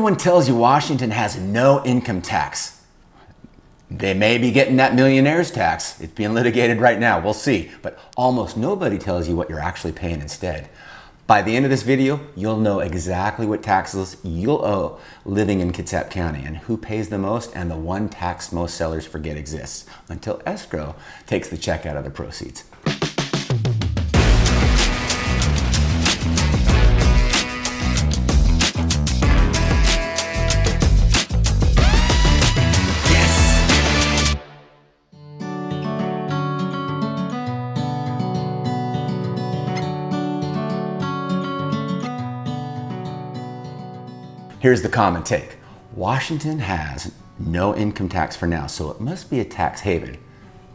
Everyone tells you Washington has no income tax. They may be getting that millionaire's tax. It's being litigated right now, we'll see. But almost nobody tells you what you're actually paying instead. By the end of this video, you'll know exactly what taxes you'll owe living in Kitsap County and who pays the most and the one tax most sellers forget exists until escrow takes the check out of the proceeds. Here's the common take. Washington has no income tax for now, so it must be a tax haven.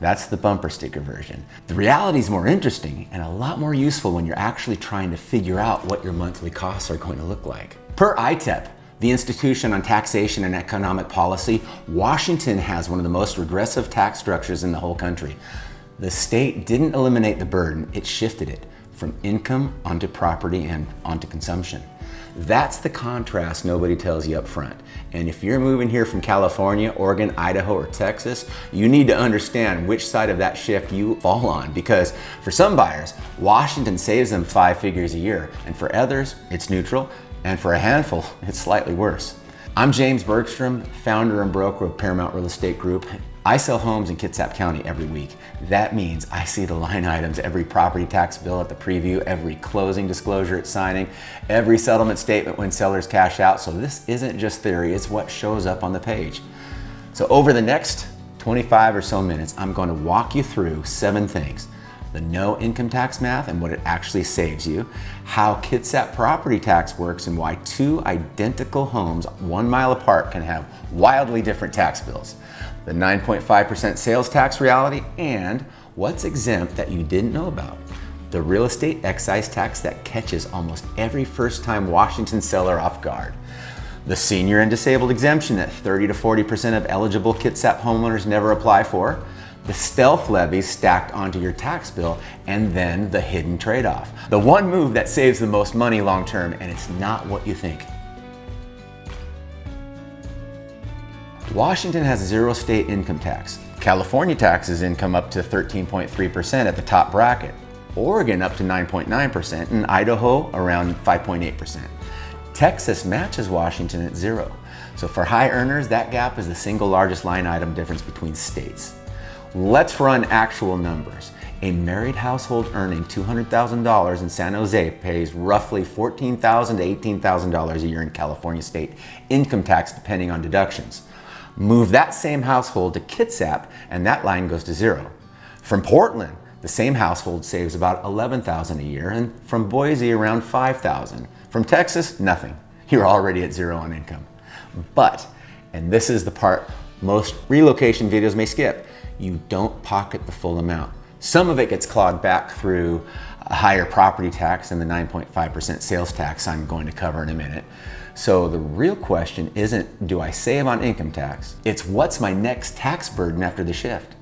That's the bumper sticker version. The reality is more interesting and a lot more useful when you're actually trying to figure out what your monthly costs are going to look like. Per ITEP, the Institution on Taxation and Economic Policy, Washington has one of the most regressive tax structures in the whole country. The state didn't eliminate the burden, it shifted it from income onto property and onto consumption. That's the contrast nobody tells you up front. And if you're moving here from California, Oregon, Idaho, or Texas, you need to understand which side of that shift you fall on, because for some buyers, Washington saves them 5 figures a year, and for others, it's neutral, and for a handful, it's slightly worse. I'm James Bergstrom, founder and broker of Paramount Real Estate Group. I sell homes in Kitsap County every week. That means I see the line items, every property tax bill at the preview, every closing disclosure at signing, every settlement statement when sellers cash out. So this isn't just theory, it's what shows up on the page. So over the next 25 or so minutes, I'm going to walk you through 7 things. The no income tax math and what it actually saves you, how Kitsap property tax works and why 2 identical homes 1 mile apart can have wildly different tax bills, the 9.5% sales tax reality, and what's exempt that you didn't know about, the real estate excise tax that catches almost every first-time Washington seller off guard, the senior and disabled exemption that 30 to 40% of eligible Kitsap homeowners never apply for, the stealth levies stacked onto your tax bill, and then the hidden trade-off. The one move that saves the most money long-term, and it's not what you think. Washington has 0 state income tax. California taxes income up to 13.3% at the top bracket. Oregon up to 9.9%, and Idaho around 5.8%. Texas matches Washington at 0. So for high earners, that gap is the single largest line item difference between states. Let's run actual numbers. A married household earning $200,000 in San Jose pays roughly $14,000 to $18,000 a year in California state income tax depending on deductions. Move that same household to Kitsap and that line goes to 0. From Portland, the same household saves about $11,000 a year, and from Boise around $5,000. From Texas, nothing. You're already at 0 on income. But, and this is the part most relocation videos may skip, you don't pocket the full amount. Some of it gets clawed back through a higher property tax and the 9.5% sales tax I'm going to cover in a minute. So the real question isn't, do I save on income tax? It's what's my next tax burden after the shift?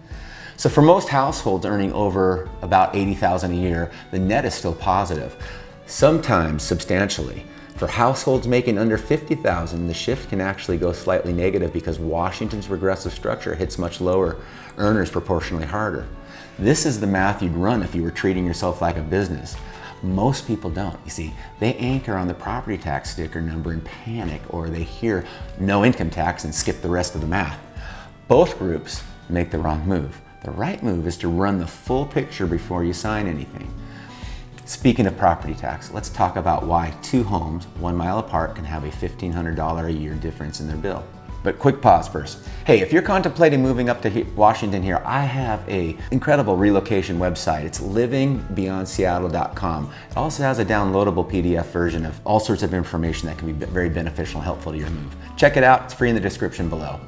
So for most households earning over about $80,000 a year, the net is still positive, sometimes substantially. For households making under $50,000, the shift can actually go slightly negative because Washington's regressive structure hits much lower earners proportionally harder. This is the math you'd run if you were treating yourself like a business. Most people don't. You see, they anchor on the property tax sticker number and panic, or they hear no income tax and skip the rest of the math. Both groups make the wrong move. The right move is to run the full picture before you sign anything. Speaking of property tax, let's talk about why 2 homes 1 mile apart can have a $1,500 a year difference in their bill. But quick pause first. Hey, if you're contemplating moving up to Washington here, I have an incredible relocation website. It's livingbeyondseattle.com. It also has a downloadable PDF version of all sorts of information that can be very beneficial and helpful to your move. Check it out, it's free in the description below.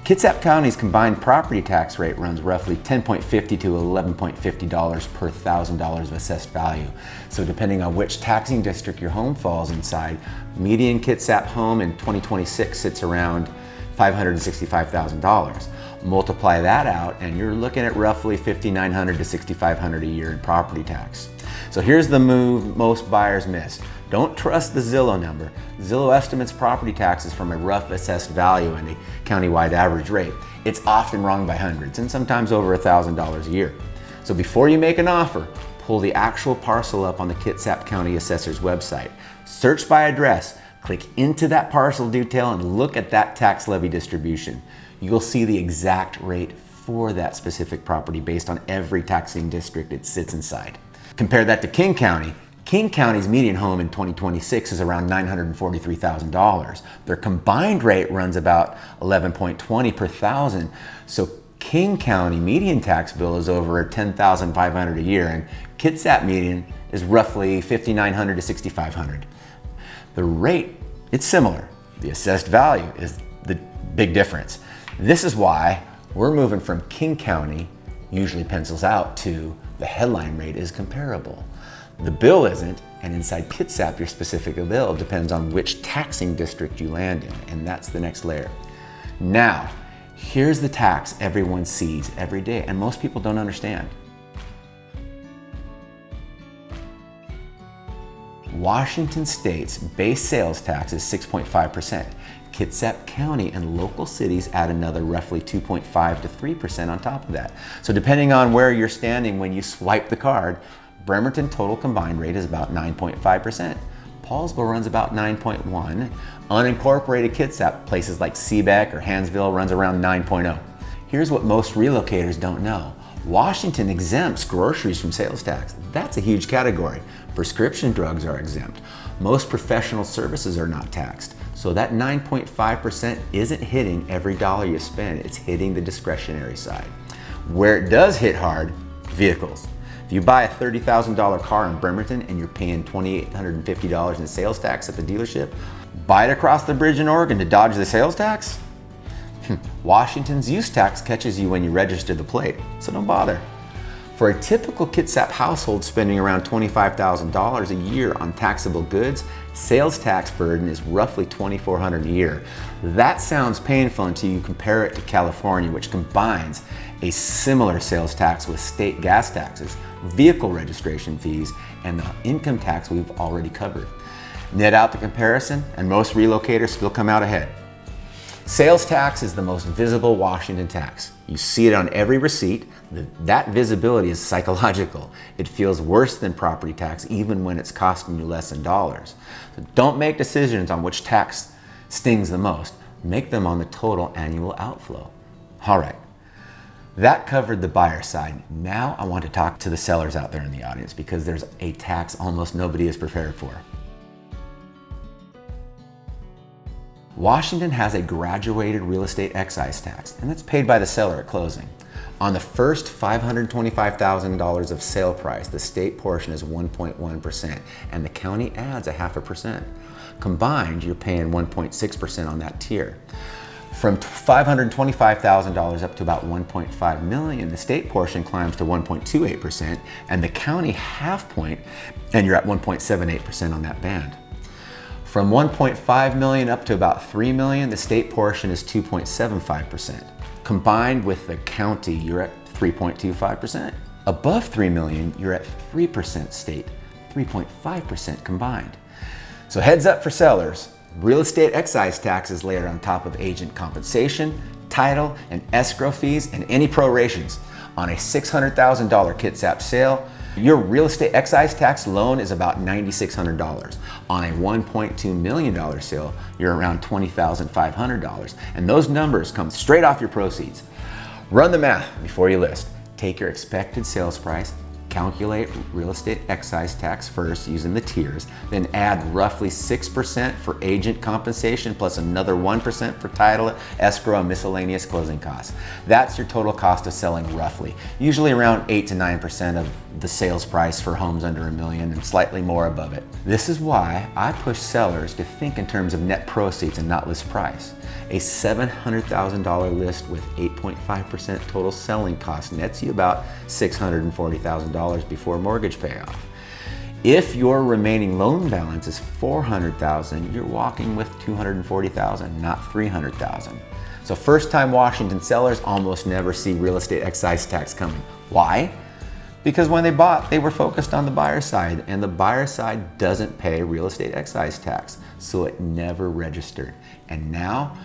Kitsap County's combined property tax rate runs roughly $10.50 to $11.50 per $1,000 of assessed value. So depending on which taxing district your home falls inside, median Kitsap home in 2026 sits around $565,000. Multiply that out and you're looking at roughly $5,900 to $6,500 a year in property tax. So here's the move most buyers miss. Don't trust the Zillow number. Zillow estimates property taxes from a rough assessed value and a countywide average rate. It's often wrong by hundreds and sometimes over $1,000 a year. So before you make an offer, pull the actual parcel up on the Kitsap County Assessor's website. Search by address, click into that parcel detail and look at that tax levy distribution. You'll see the exact rate for that specific property based on every taxing district it sits inside. Compare that to King County. King County's median home in 2026 is around $943,000. Their combined rate runs about 11.20 per thousand. So King County median tax bill is over $10,500 a year, and Kitsap median is roughly $5,900 to $6,500. The rate, it's similar. The assessed value is the big difference. This is why we're moving from King County, usually pencils out, to the headline rate is comparable. The bill isn't, and inside Kitsap, your specific bill depends on which taxing district you land in, and that's the next layer. Now, here's the tax everyone sees every day, and most people don't understand. Washington State's base sales tax is 6.5%. Kitsap County and local cities add another roughly 2.5 to 3% on top of that. So depending on where you're standing when you swipe the card, Bremerton total combined rate is about 9.5%. Poulsbo runs about 9.1. Unincorporated Kitsap, places like Seebeck or Hansville, runs around 9.0. Here's what most relocators don't know. Washington exempts groceries from sales tax. That's a huge category. Prescription drugs are exempt. Most professional services are not taxed. So that 9.5% isn't hitting every dollar you spend, it's hitting the discretionary side. Where it does hit hard, vehicles. If you buy a $30,000 car in Bremerton and you're paying $2,850 in sales tax at the dealership, buy it across the bridge in Oregon to dodge the sales tax? Washington's use tax catches you when you register the plate, so don't bother. For a typical Kitsap household spending around $25,000 a year on taxable goods, sales tax burden is roughly $2,400 a year. That sounds painful until you compare it to California, which combines a similar sales tax with state gas taxes, vehicle registration fees, and the income tax we've already covered. Net out the comparison, and most relocators still come out ahead. Sales tax is the most visible Washington tax. You see it on every receipt. That visibility is psychological. It feels worse than property tax even when it's costing you less in dollars. So don't make decisions on which tax stings the most. Make them on the total annual outflow. All right, that covered the buyer side. Now I want to talk to the sellers out there in the audience because there's a tax almost nobody is prepared for. Washington has a graduated real estate excise tax, and that's paid by the seller at closing. On the first $525,000 of sale price, the state portion is 1.1%, and the county adds 0.5%. Combined, you're paying 1.6% on that tier. From $525,000 up to about $1.5 million, the state portion climbs to 1.28%, and the county half point, and you're at 1.78% on that band. From 1.5 million up to about 3 million, the state portion is 2.75%. Combined with the county, you're at 3.25%. Above 3 million, you're at 3% state, 3.5% combined. So heads up for sellers, real estate excise tax is layered on top of agent compensation, title, and escrow fees, and any prorations. On a $600,000 Kitsap sale, your real estate excise tax loan is about $9,600. On a $1.2 million sale, you're around $20,500. And those numbers come straight off your proceeds. Run the math before you list. Take your expected sales price, calculate real estate excise tax first using the tiers, then add roughly 6% for agent compensation plus another 1% for title, escrow, and miscellaneous closing costs. That's your total cost of selling roughly, usually around 8 to 9% of the sales price for homes under $1 million and slightly more above it. This is why I push sellers to think in terms of net proceeds and not list price. A $700,000 list with 8.5% total selling cost nets you about $640,000 before mortgage payoff. If your remaining loan balance is $400,000, you're walking with $240,000, not $300,000. So first-time Washington sellers almost never see real estate excise tax coming. Why? Because when they bought, they were focused on the buyer side, and the buyer side doesn't pay real estate excise tax, so it never registered. And now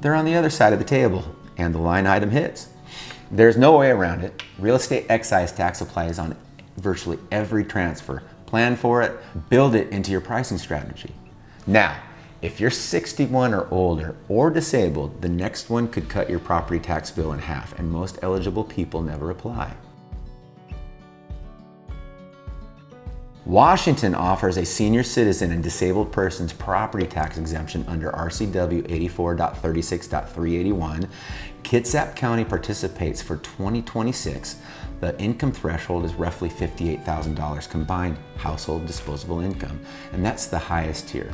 they're on the other side of the table, and the line item hits. There's no way around it. Real estate excise tax applies on virtually every transfer. Plan for it, build it into your pricing strategy. Now, if you're 61 or older or disabled, the next one could cut your property tax bill in half, and most eligible people never apply. Washington offers a senior citizen and disabled person's property tax exemption under RCW 84.36.381. Kitsap County participates for 2026. The income threshold is roughly $58,000 combined household disposable income, and that's the highest tier.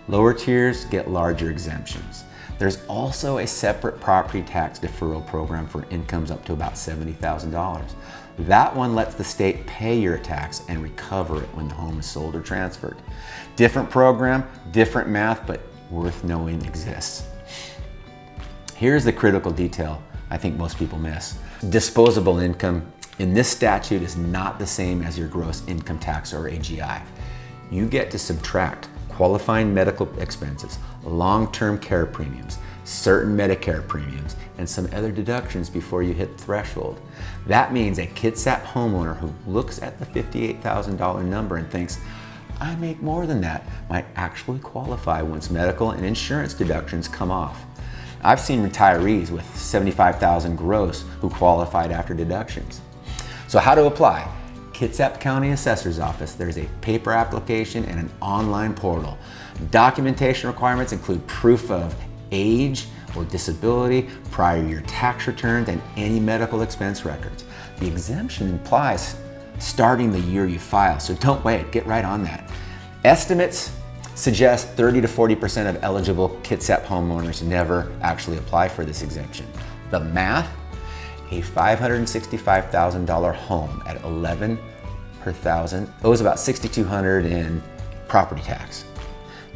Lower tiers get larger exemptions. There's also a separate property tax deferral program for incomes up to about $70,000. That one lets the state pay your tax and recover it when the home is sold or transferred. Different program, different math, but worth knowing exists. Here's the critical detail I think most people miss. Disposable income in this statute is not the same as your gross income tax or AGI. You get to subtract qualifying medical expenses, long-term care premiums, certain Medicare premiums, and some other deductions before you hit the threshold. That means a Kitsap homeowner who looks at the $58,000 number and thinks, I make more than that, might actually qualify once medical and insurance deductions come off. I've seen retirees with $75,000 gross who qualified after deductions. So how to apply? Kitsap County Assessor's Office. There's a paper application and an online portal. Documentation requirements include proof of age or disability, prior year tax returns, and any medical expense records. The exemption implies starting the year you file, so don't wait, get right on that. Estimates suggest 30 to 40% of eligible Kitsap homeowners never actually apply for this exemption. The math? A $565,000 home at 11 per thousand owes about $6,200 in property tax.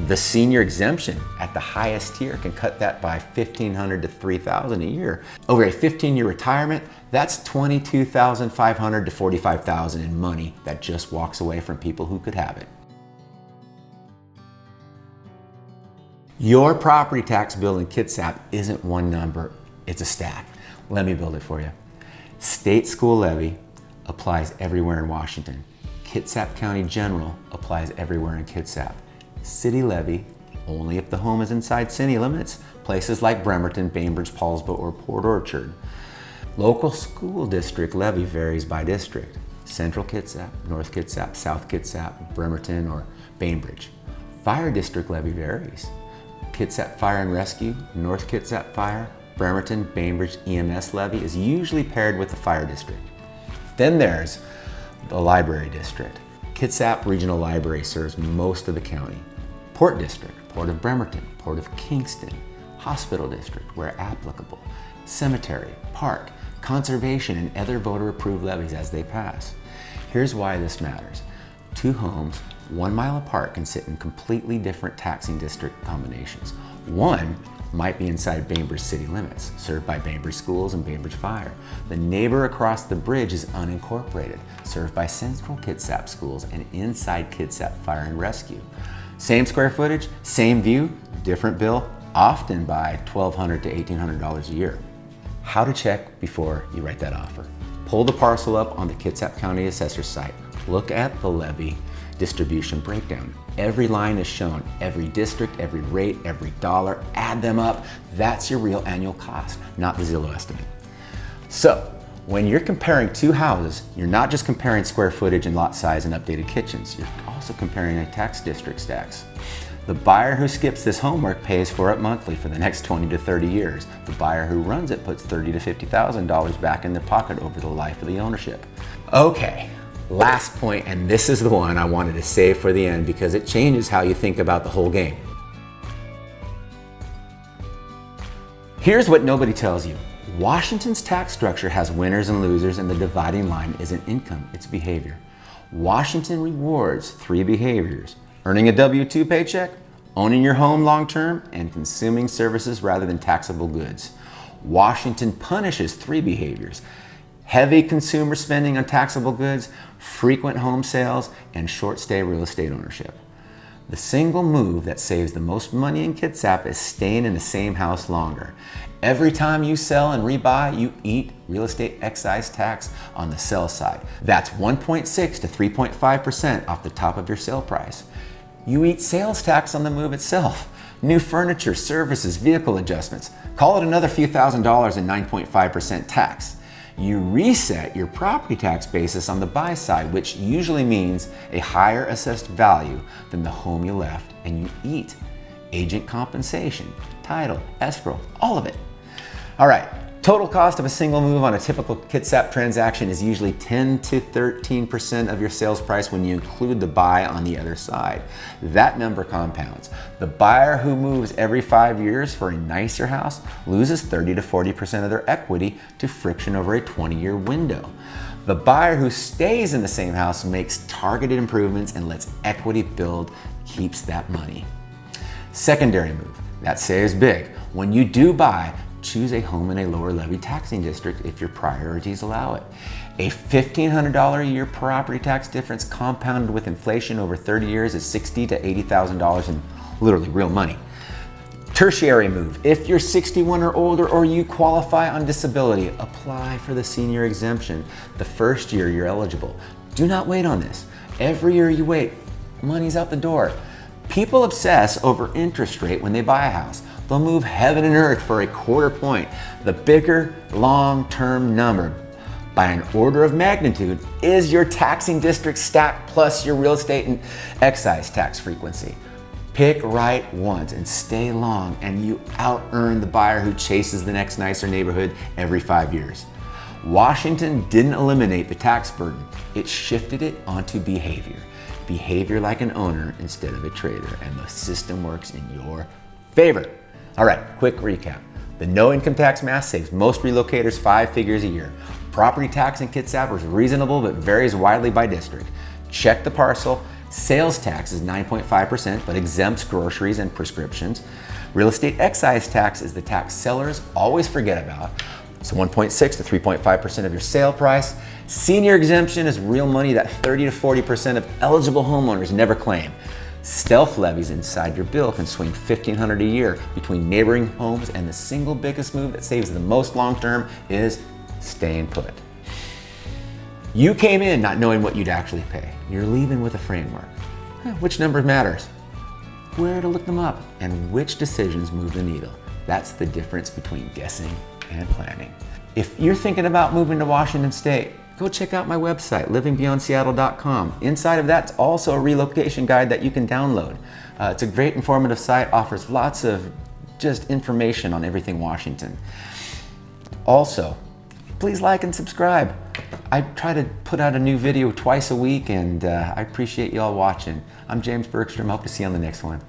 The senior exemption at the highest tier can cut that by $1,500 to $3,000 a year. Over a 15-year retirement, that's $22,500 to $45,000 in money that just walks away from people who could have it. Your property tax bill in Kitsap isn't one number, it's a stack. Let me build it for you. State school levy applies everywhere in Washington. Kitsap County General applies everywhere in Kitsap. City levy, only if the home is inside city limits, places like Bremerton, Bainbridge, Poulsbo, or Port Orchard. Local school district levy varies by district. Central Kitsap, North Kitsap, South Kitsap, Bremerton, or Bainbridge. Fire district levy varies. Kitsap Fire and Rescue, North Kitsap Fire, Bremerton, Bainbridge EMS levy is usually paired with the fire district. Then there's the library district. Kitsap Regional Library serves most of the county. Port District, Port of Bremerton, Port of Kingston, Hospital District, where applicable, cemetery, park, conservation, and other voter-approved levies as they pass. Here's why this matters. Two homes 1 mile apart can sit in completely different taxing district combinations. One might be inside Bainbridge city limits, served by Bainbridge Schools and Bainbridge Fire. The neighbor across the bridge is unincorporated, served by Central Kitsap Schools and inside Kitsap Fire and Rescue. Same square footage, same view, different bill, often by $1,200 to $1,800 a year. How to check before you write that offer. Pull the parcel up on the Kitsap County Assessor's site. Look at the levy distribution breakdown. Every line is shown, every district, every rate, every dollar, add them up. That's your real annual cost, not the Zillow estimate. So, when you're comparing two houses, you're not just comparing square footage and lot size and updated kitchens, you're also comparing a tax district stacks. The buyer who skips this homework pays for it monthly for the next 20 to 30 years. The buyer who runs it puts $30,000 to $50,000 back in their pocket over the life of the ownership. Okay, last point, and this is the one I wanted to save for the end because it changes how you think about the whole game. Here's what nobody tells you. Washington's tax structure has winners and losers, and the dividing line isn't income, it's behavior. Washington rewards three behaviors: earning a W-2 paycheck, owning your home long-term, and consuming services rather than taxable goods. Washington punishes three behaviors: heavy consumer spending on taxable goods, frequent home sales, and short stay real estate ownership. The single move that saves the most money in Kitsap is staying in the same house longer. Every time you sell and rebuy, you eat real estate excise tax on the sell side. That's 1.6 to 3.5% off the top of your sale price. You eat sales tax on the move itself. New furniture, services, vehicle adjustments. Call it another few $1,000s in 9.5% tax. You reset your property tax basis on the buy side, which usually means a higher assessed value than the home you left, and you eat agent compensation, title, escrow, all of it. All right, total cost of a single move on a typical Kitsap transaction is usually 10 to 13% of your sales price when you include the buy on the other side. That number compounds. The buyer who moves every 5 years for a nicer house loses 30 to 40% of their equity to friction over a 20-year window. The buyer who stays in the same house makes targeted improvements and lets equity build, keeps that money. Secondary move, that saves big. When you do buy, choose a home in a lower levy taxing district if your priorities allow it. A $1,500 a year property tax difference compounded with inflation over 30 years is $60,000 to $80,000 in literally real money. Tertiary move, if you're 61 or older or you qualify on disability, apply for the senior exemption the first year you're eligible. Do not wait on this. Every year you wait, money's out the door. People obsess over interest rate when they buy a house. They'll move heaven and earth for a quarter point. The bigger long-term number, by an order of magnitude, is your taxing district stack plus your real estate and excise tax frequency. Pick right once and stay long, and you out-earn the buyer who chases the next nicer neighborhood every 5 years. Washington didn't eliminate the tax burden. It shifted it onto behavior. Behavior like an owner instead of a trader, and the system works in your favor. All right, quick recap. The no income tax math saves most relocators 5 figures a year. Property tax in Kitsap is reasonable but varies widely by district. Check the parcel. Sales tax is 9.5% but exempts groceries and prescriptions. Real estate excise tax is the tax sellers always forget about. It's 1.6 to 3.5% of your sale price. Senior exemption is real money that 30 to 40% of eligible homeowners never claim. Stealth levies inside your bill can swing $1,500 a year between neighboring homes, and the single biggest move that saves the most long-term is staying put. You came in not knowing what you'd actually pay. You're leaving with a framework. Which number matters? Where to look them up, and which decisions move the needle. That's the difference between guessing and planning. If you're thinking about moving to Washington State, go check out my website, livingbeyondseattle.com. Inside of that's also a relocation guide that you can download. It's a great informative site, offers lots of just information on everything Washington. Also, please like and subscribe. I try to put out a new video twice a week, and I appreciate you all watching. I'm James Bergstrom. Hope to see you on the next one.